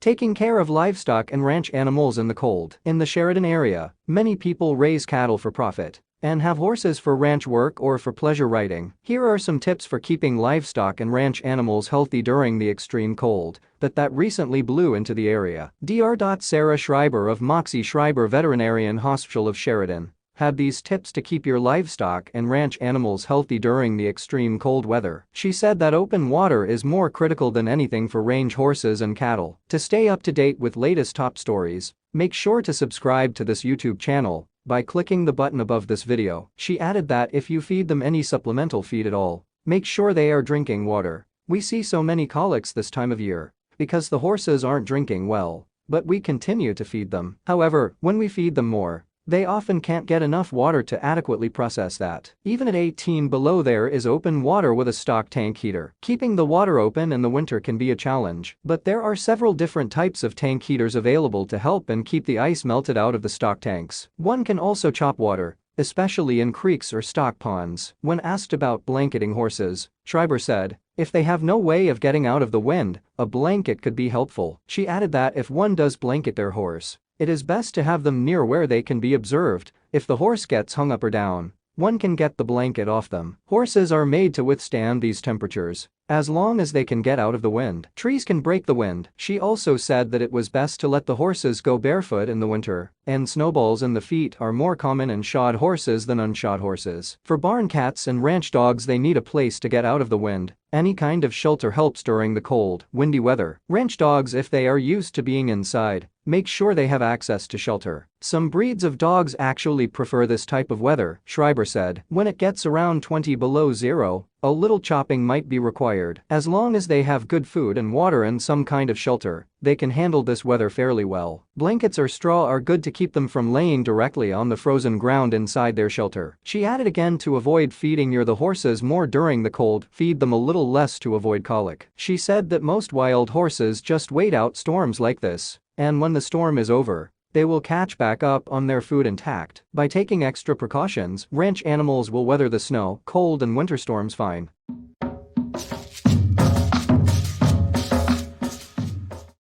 Taking care of livestock and ranch animals in the cold. In the Sheridan area, many people raise cattle for profit and have horses for ranch work or for pleasure riding. Here are some tips for keeping livestock and ranch animals healthy during the extreme cold that recently blew into the area. Dr.Sarah Schreiber of Moxey Schreiber Veterinarian Hosptial of Sheridan had these tips to keep your livestock and ranch animals healthy during the extreme cold weather. She said that open water is more critical than anything for range horses and cattle. To stay up to date with latest top stories, make sure to subscribe to this YouTube channel by clicking the button above this video. She added that if you feed them any supplemental feed at all, make sure they are drinking water. We see so many colics this time of year because the horses aren't drinking well, but we continue to feed them. However, when we feed them more, they often can't get enough water to adequately process that. Even at 18 below there is open water with a stock tank heater. Keeping the water open in the winter can be a challenge, but there are several different types of tank heaters available to help and keep the ice melted out of the stock tanks. One can also chop water, especially in creeks or stock ponds. When asked about blanketing horses, Schreiber said, if they have no way of getting out of the wind, a blanket could be helpful. She added that if one does blanket their horse, it is best to have them near where they can be observed. If the horse gets hung up or down, one can get the blanket off them. Horses are made to withstand these temperatures, as long as they can get out of the wind. Trees can break the wind. She also said that it was best to let the horses go barefoot in the winter, and snowballs in the feet are more common in shod horses than unshod horses. For barn cats and ranch dogs, they need a place to get out of the wind. Any kind of shelter helps during the cold, windy weather. Ranch dogs, if they are used to being inside, make sure they have access to shelter. Some breeds of dogs actually prefer this type of weather, Schreiber said. When it gets around 20 below zero, a little chopping might be required. As long as they have good food and water and some kind of shelter, they can handle this weather fairly well. Blankets or straw are good to keep them from laying directly on the frozen ground inside their shelter. She added again to avoid feeding near the horses more during the cold, feed them a little less to avoid colic. She said that most wild horses just wait out storms like this, and when the storm is over, they will catch back up on their food intact. By taking extra precautions, ranch animals will weather the snow, cold and winter storms fine.